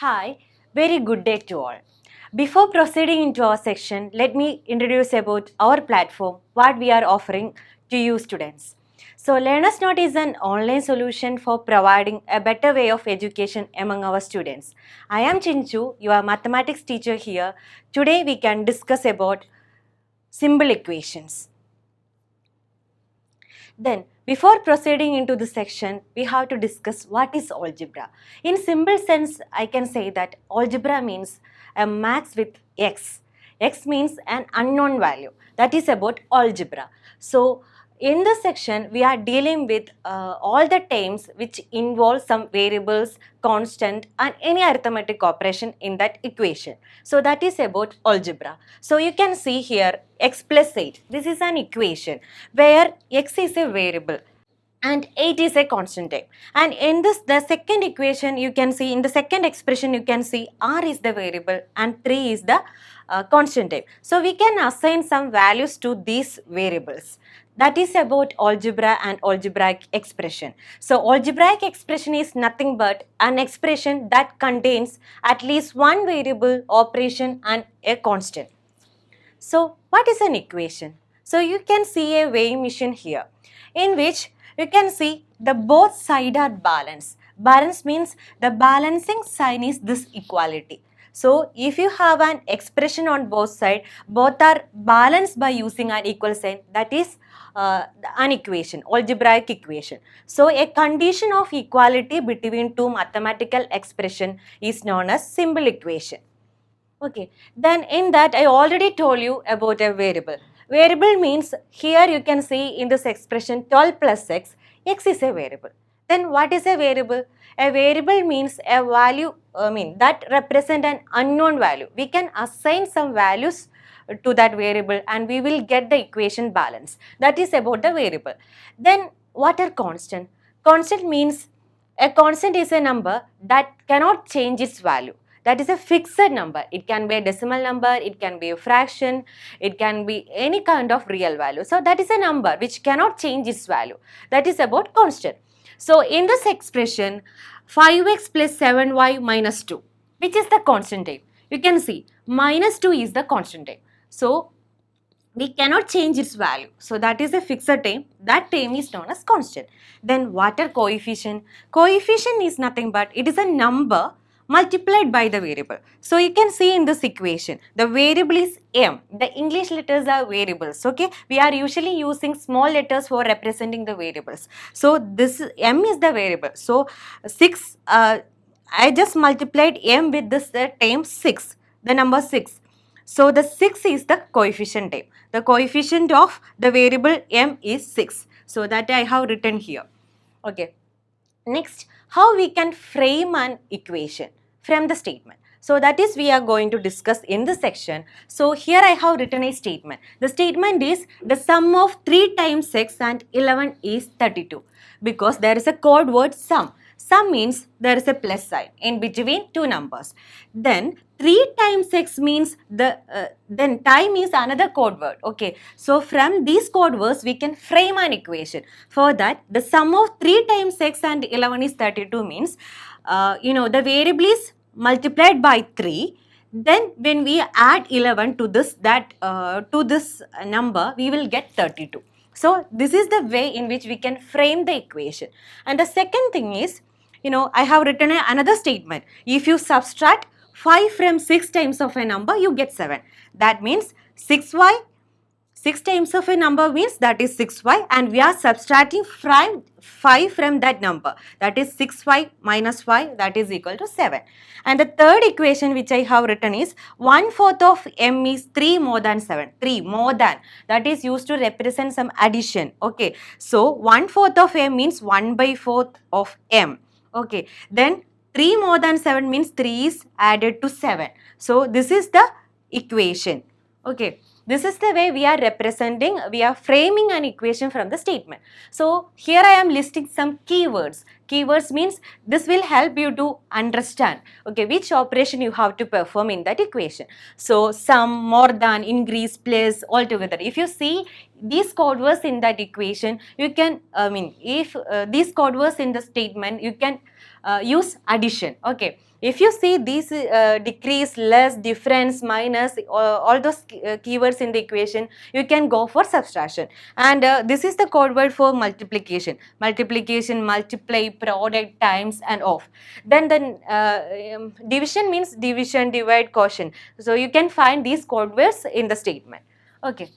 Hi, very good day to all. Before proceeding into our section, let me introduce about our platform, what we are offering to you students. So, Learners Note is an online solution for providing a better way of education among our students. I am Chinchu, your mathematics teacher here. Today we can discuss about simple equations. Then, before proceeding into the section, we have to discuss what is algebra. In simple sense, I can say that algebra means a max with x. X means an unknown value. That is about algebra. So, in this section, we are dealing with all the terms which involve some variables, constant and any arithmetic operation in that equation. So, that is about algebra. So, you can see here x plus 8. This is an equation where x is a variable and 8 is a constant term. And in this, the second equation you can see, in the second expression you can see r is the variable and 3 is the constant term. So we can assign some values to these variables. That is about algebra and algebraic expression. So algebraic expression is nothing but an expression that contains at least one variable, operation and a constant. So what is an equation? So you can see a weighing machine here in which you can see the both sides are balanced. Balance means the balancing sign is this equality. So if you have an expression on both sides, both are balanced by using an equal sign, that is an equation, algebraic equation. So a condition of equality between two mathematical expression is known as simple equation. Okay, then in that I already told you about a variable. Variable means here you can see in this expression 12 plus x, x is a variable. Then what is a variable? A variable means a value, that represent an unknown value. We can assign some values to that variable and we will get the equation balance. That is about the variable. Then what are constant? Constant means a constant is a number that cannot change its value. That is a fixed number. It can be a decimal number, it can be a fraction, it can be any kind of real value. So that is a number which cannot change its value. That is about constant. So in this expression, 5x plus 7y minus 2, which is the constant term. You can see minus 2 is the constant term. So we cannot change its value. So that is a fixed term. That term is known as constant. Then what are coefficient? Coefficient is nothing but it is a number multiplied by the variable. So you can see in this equation, the variable is m. The English letters are variables, okay. We are usually using small letters for representing the variables. So this m is the variable. So 6, I just multiplied m with this term 6, the number 6. So the 6 is the coefficient term. The coefficient of the variable m is 6. So that I have written here. Okay. Next, how we can frame an equation from the statement. So that is we are going to discuss in this section. So here I have written a statement. The statement is the sum of 3 times x and 11 is 32 because there is a code word sum. Sum means there is a plus sign in between two numbers. Then 3 times x means then time is another code word. Okay. So from these code words we can frame an equation. For that the sum of 3 times x and 11 is 32 means the variable is multiplied by 3. Then when we add 11 to this number we will get 32. So this is the way in which we can frame the equation. And the second thing is, I have written another statement. If you subtract 5 from 6 times of a number, you get 7. That means 6y, 6 times of a number means that is 6y and we are subtracting 5 from that number. That is 6y minus 5 that is equal to 7. And the third equation which I have written is 1/4 of m is 3 more than 7. 3 more than, that is used to represent some addition. Okay. So 1/4 of m means 1/4 of m. Okay, then 3 more than 7 means 3 is added to 7. So this is the equation. Okay, this is the way we are representing, we are framing an equation from the statement. So here I am listing some keywords. Keywords means this will help you to understand, okay, which operation you have to perform in that equation. So sum, more than, increase, plus, altogether. If you see these code words in that equation, you can, if these code words in the statement, you can use addition, okay. If you see these decrease, less, difference, minus, all those keywords in the equation, you can go for subtraction. And this is the code word for multiplication. Multiplication, multiply, product, times, and off. Then division means division, divide, quotient. So you can find these code words in the statement. Okay.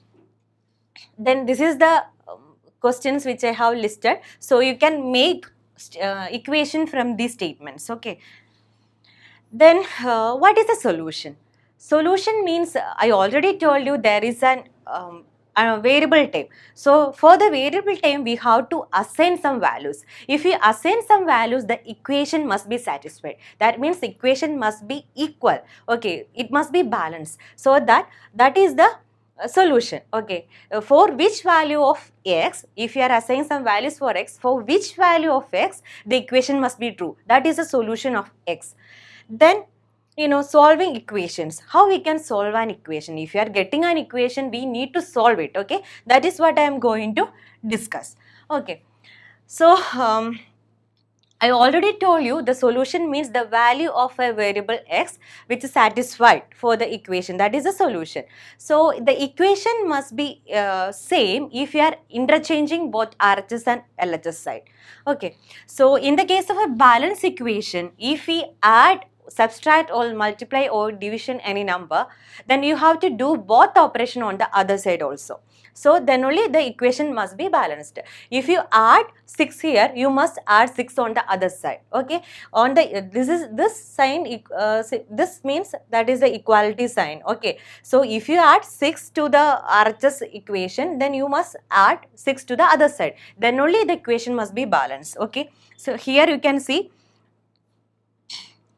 Then this is the questions which I have listed. So you can make equation from these statements. Okay. Then what is the solution? Solution means I already told you there is a variable time. So for the variable time we have to assign some values. If we assign some values, the equation must be satisfied. That means equation must be equal. Okay, it must be balanced. So that is the solution. Okay, for which value of x, if you are assigning some values for x, for which value of x the equation must be true. That is the solution of x. Then, solving equations. How we can solve an equation? If you are getting an equation, we need to solve it, okay. That is what I am going to discuss. Okay, so I already told you the solution means the value of a variable x which is satisfied for the equation. That is the solution. So the equation must be same if you are interchanging both RHS and LHS side. Okay, so in the case of a balanced equation, if we add, subtract, or multiply or division any number, then you have to do both operation on the other side also. So then only the equation must be balanced. If you add 6 here, you must add 6 on the other side. Okay, on the this sign, this means that is the equality sign. Okay, so if you add 6 to the RHS equation, then you must add 6 to the other side. Then only the equation must be balanced. Okay, so here you can see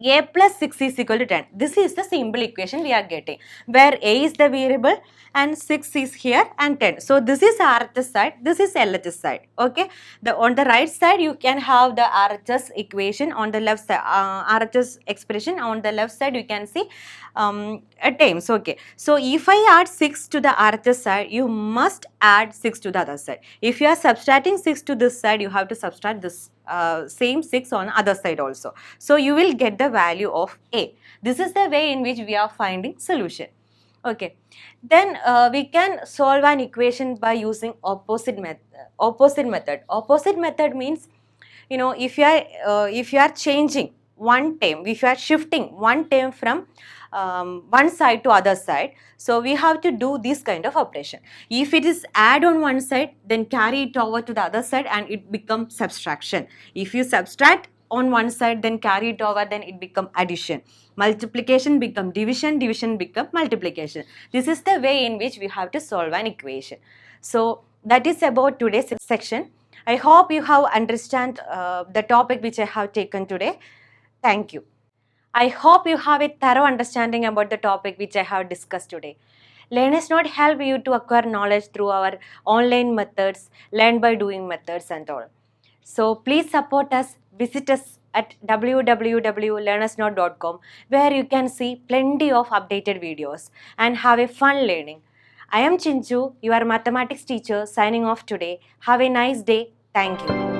a plus 6 is equal to 10. This is the simple equation we are getting, where a is the variable and 6 is here and 10. So this is RHS side, this is LHS side. Okay, on the right side you can have the RHS equation, on the left side RHS expression, on the left side you can see times. Okay, so if I add 6 to the RHS side, you must add 6 to the other side. If you are subtracting 6 to this side, you have to subtract this same 6 on other side also. So you will get the value of a. This is the way in which we are finding solution. Okay, then we can solve an equation by using opposite method. Opposite method means, if you are changing one term, if you are shifting one term from one side to other side, so we have to do this kind of operation. If it is add on one side, then carry it over to the other side and it becomes subtraction. If you subtract on one side, then carry it over, then it become addition. Multiplication become division, division become multiplication. This is the way in which we have to solve an equation. So that is about today's section. I hope you have understand the topic which I have taken today. Thank you. I hope you have a thorough understanding about the topic which I have discussed today. LearnErsNote help you to acquire knowledge through our online methods, learn by doing methods and all. So please support us, visit us at www.learnersnote.com, where you can see plenty of updated videos and have a fun learning. I am Chinchu, your mathematics teacher, signing off today. Have a nice day. Thank you.